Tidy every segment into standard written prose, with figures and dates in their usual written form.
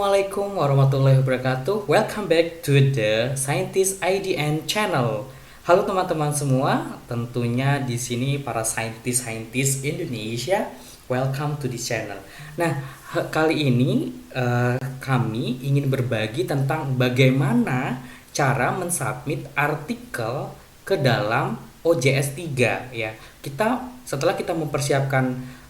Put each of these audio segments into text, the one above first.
Assalamualaikum warahmatullahi wabarakatuh. Welcome back to the Scientist IDN channel. Halo teman-teman semua, tentunya di sini para saintis-saintis Indonesia. Welcome to this channel. Nah, kali ini kami ingin berbagi tentang bagaimana cara mensubmit artikel ke dalam OJS 3 ya. Setelah kita mempersiapkan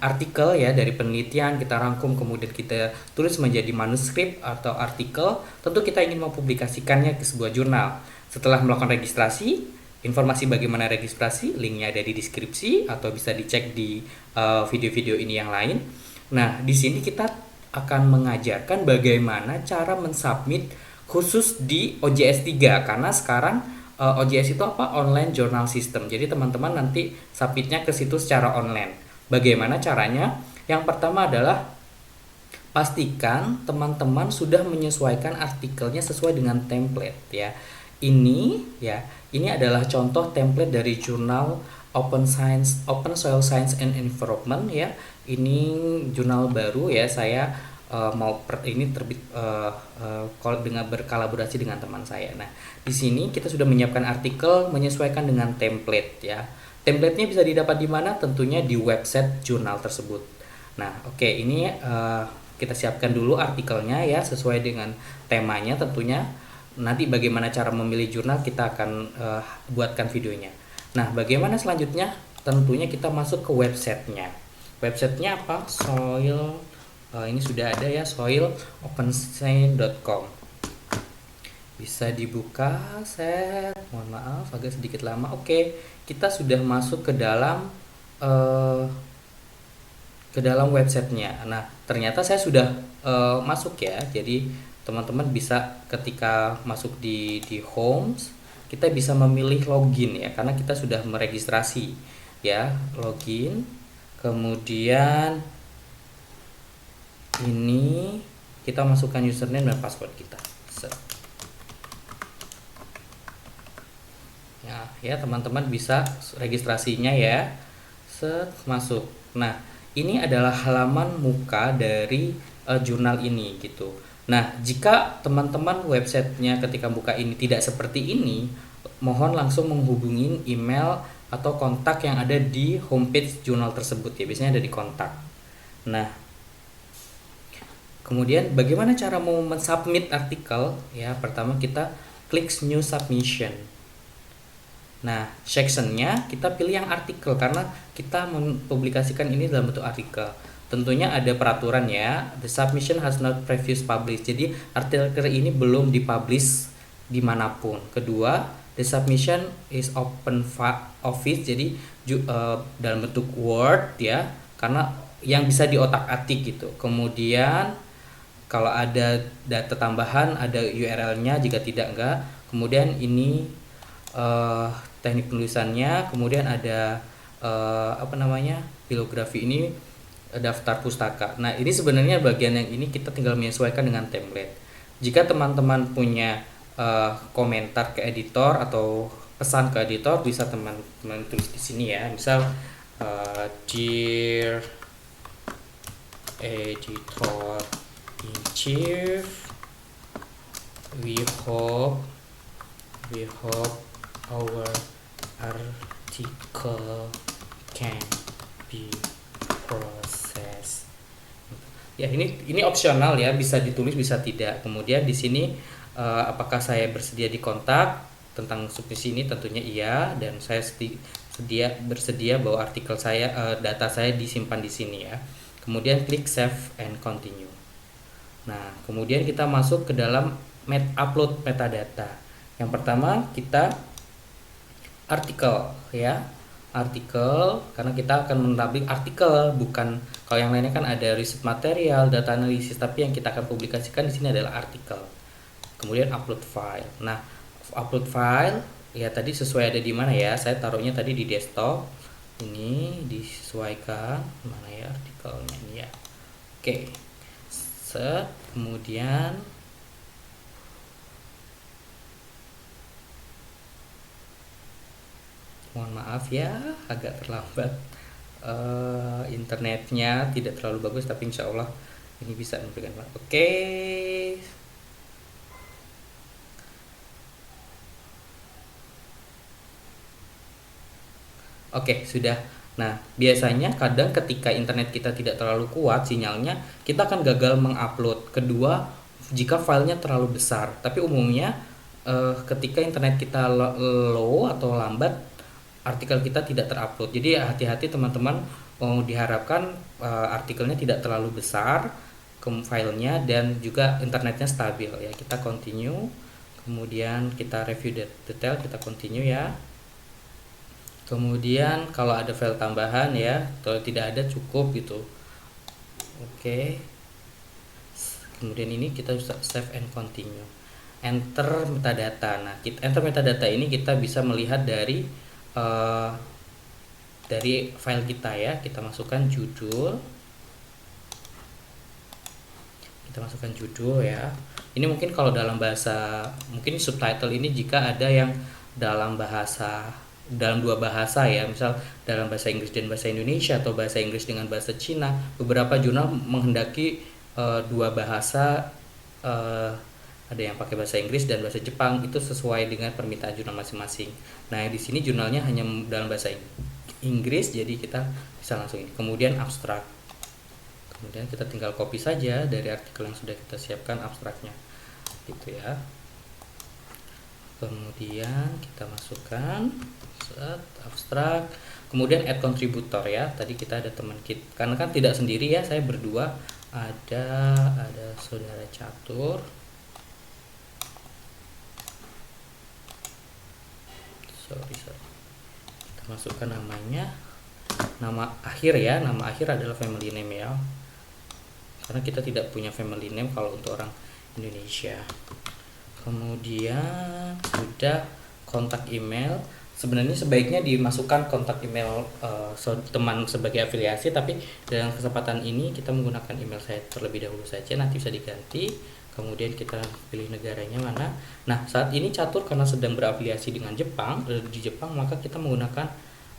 artikel ya dari penelitian, kita rangkum kemudian kita tulis menjadi manuskrip atau artikel, tentu kita ingin mempublikasikannya ke sebuah jurnal. Setelah melakukan registrasi, informasi bagaimana registrasi linknya ada di deskripsi atau bisa dicek di video-video ini yang lain. Nah, di sini kita akan mengajarkan bagaimana cara mensubmit khusus di OJS 3 karena sekarang OJS itu apa? Online Journal System. Jadi teman-teman nanti submitnya ke situ secara online. Bagaimana caranya? Yang pertama adalah pastikan teman-teman sudah menyesuaikan artikelnya sesuai dengan template ya. Ini adalah contoh template dari jurnal Open Soil Science and Environment ya. Ini jurnal baru ya. Saya ini terbit dengan berkolaborasi dengan teman saya. Nah, di sini kita sudah menyiapkan artikel menyesuaikan dengan template ya. Template-nya bisa didapat di mana? Tentunya di website jurnal tersebut. Nah, oke, ini kita siapkan dulu artikelnya ya sesuai dengan temanya tentunya. Nanti bagaimana cara memilih jurnal kita akan buatkan videonya. Nah, bagaimana selanjutnya? Tentunya kita masuk ke websitenya. Websitenya apa? Ini sudah ada ya, soilopenscience.com. Bisa dibuka, mohon maaf agak sedikit lama. Oke, kita sudah masuk ke dalam websitenya. Nah, ternyata saya sudah masuk ya. Jadi teman-teman bisa ketika masuk di home, kita bisa memilih login ya, karena kita sudah meregistrasi ya, login. Kemudian ini kita masukkan username dan password kita. Ya teman-teman bisa registrasinya ya. Masuk. Nah, ini adalah halaman muka dari jurnal ini gitu. Nah, jika teman-teman websitenya ketika buka ini tidak seperti ini, mohon langsung menghubungi email atau kontak yang ada di homepage jurnal tersebut ya. Biasanya ada di kontak. Nah, kemudian bagaimana cara mau mensubmit artikel ya? Pertama kita klik new submission. Nah, sectionnya kita pilih yang artikel karena kita mempublikasikan ini dalam bentuk artikel. Tentunya ada peraturan ya. The submission has not previous published. Jadi artikel ini belum dipublish dimanapun. Kedua, the submission is open office. Jadi dalam bentuk Word ya, karena yang bisa diotak-atik gitu. Kemudian kalau ada data tambahan, ada URL-nya. Jika tidak, enggak. Kemudian ini teknik penulisannya, kemudian ada bibliografi ini, daftar pustaka. Nah, ini sebenarnya bagian yang ini kita tinggal menyesuaikan dengan template. Jika teman-teman punya komentar ke editor atau pesan ke editor, bisa teman-teman tulis di sini ya. Misal dear editor in chief, we hope our article can be processed. Ya, ini opsional ya, bisa ditulis bisa tidak. Kemudian di sini apakah saya bersedia dikontak tentang submisi ini? Tentunya iya, dan saya bersedia bahwa artikel saya, data saya disimpan di sini ya. Kemudian klik save and continue. Nah, kemudian kita masuk ke dalam upload metadata. Yang pertama kita artikel ya, artikel karena kita akan menampilkan artikel, bukan kalau yang lainnya kan ada riset material, data analisis, tapi yang kita akan publikasikan di sini adalah artikel. Kemudian upload file. Nah, upload file ya tadi sesuai ada di mana ya, saya taruhnya tadi di desktop. Ini disesuaikan mana ya artikelnya ini ya. Oke, kemudian mohon maaf ya agak terlambat, internetnya tidak terlalu bagus, tapi insya Allah Ini bisa memberikan. Oke. Oke, sudah. Nah, biasanya kadang ketika internet kita tidak terlalu kuat sinyalnya, kita akan gagal mengupload. Kedua, jika filenya terlalu besar. Tapi umumnya ketika internet kita low atau lambat, artikel kita tidak terupload. Jadi hati-hati teman-teman, diharapkan artikelnya tidak terlalu besar filenya dan juga internetnya stabil ya. Kita continue, kemudian kita review detail, kita continue ya. Kemudian kalau ada file tambahan ya, kalau tidak ada cukup gitu. Oke. Kemudian ini kita bisa save and continue. Enter metadata. Nah, enter metadata ini kita bisa melihat dari file kita ya. Kita masukkan judul. Kita masukkan judul ya. Ini mungkin kalau dalam bahasa, mungkin subtitle ini jika ada yang dalam dua bahasa ya, misal dalam bahasa Inggris dan bahasa Indonesia atau bahasa Inggris dengan bahasa Cina. Beberapa jurnal menghendaki dua bahasa, ada yang pakai bahasa Inggris dan bahasa Jepang, itu sesuai dengan permintaan jurnal masing-masing. Nah, di sini jurnalnya hanya dalam bahasa Inggris, jadi kita bisa langsung ini. Kemudian abstrak. Kemudian kita tinggal copy saja dari artikel yang sudah kita siapkan abstraknya. Gitu ya. Kemudian kita masukkan abstrak, kemudian add contributor ya. Tadi kita ada teman kita, karena kan tidak sendiri ya, saya berdua, ada saudara catur. Sorry. Kita masukkan namanya, nama akhir ya, nama akhir adalah family name ya, karena kita tidak punya family name kalau untuk orang Indonesia. Kemudian sudah kontak email. Sebenarnya sebaiknya dimasukkan kontak email teman sebagai afiliasi, tapi dalam kesempatan ini kita menggunakan email saya terlebih dahulu saja, nanti bisa diganti. Kemudian kita pilih negaranya mana. Nah, saat ini catur karena sedang berafiliasi dengan Jepang, di Jepang, maka kita menggunakan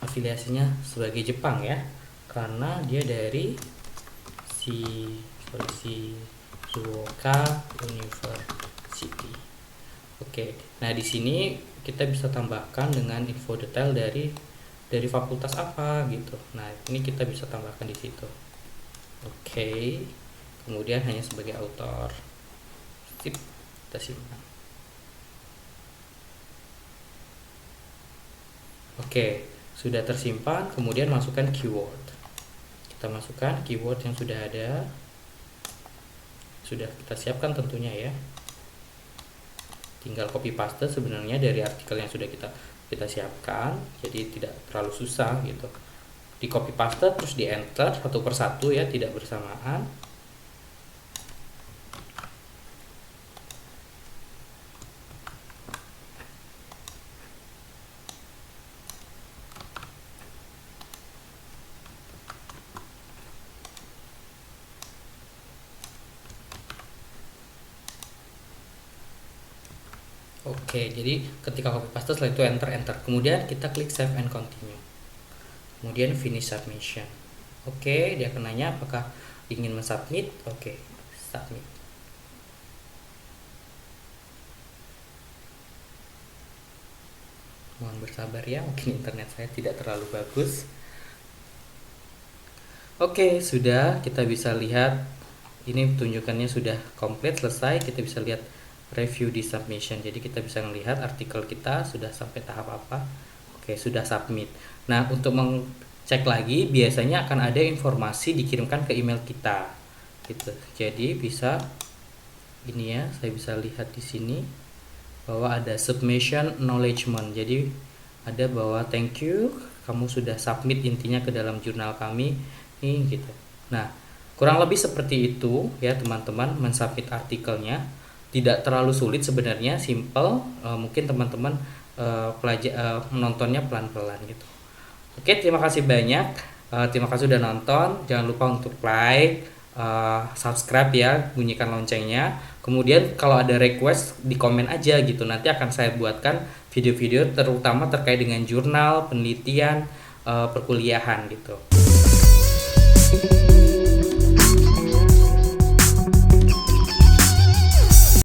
afiliasinya sebagai Jepang ya, karena dia dari Shizuoka University. Oke. Nah, di sini kita bisa tambahkan dengan info detail dari fakultas apa gitu. Nah, ini kita bisa tambahkan di situ. Oke. Kemudian hanya sebagai author. Sip, kita simpan. Oke, sudah tersimpan. Kemudian masukkan keyword. Kita masukkan keyword yang sudah ada. Sudah kita siapkan tentunya ya. Tinggal copy paste sebenarnya dari artikel yang sudah kita siapkan, jadi tidak terlalu susah gitu. Di copy paste terus di enter satu persatu ya, tidak bersamaan. Oke, jadi ketika copy paste setelah itu enter. Kemudian kita klik save and continue. Kemudian finish submission. Oke, dia akan nanya apakah ingin mensubmit. Oke, submit. Mohon bersabar ya, mungkin internet saya tidak terlalu bagus. Oke, sudah, kita bisa lihat ini tunjukannya sudah komplit, selesai. Kita bisa lihat review di submission, jadi kita bisa melihat artikel kita sudah sampai tahap apa. Oke, sudah submit. Nah, untuk mengecek lagi biasanya akan ada informasi dikirimkan ke email kita gitu. Jadi bisa ini ya, saya bisa lihat di sini bahwa ada submission acknowledgement. Jadi ada bahwa thank you, kamu sudah submit intinya ke dalam jurnal kami nih gitu. Nah, kurang lebih seperti itu ya teman-teman mensubmit artikelnya. Tidak terlalu sulit sebenarnya, simple. Mungkin teman-teman menontonnya pelan-pelan gitu. Oke, terima kasih banyak. Terima kasih sudah nonton. Jangan lupa untuk like, subscribe ya, bunyikan loncengnya. Kemudian kalau ada request di komen aja gitu. Nanti akan saya buatkan video-video terutama terkait dengan jurnal, penelitian, perkuliahan gitu.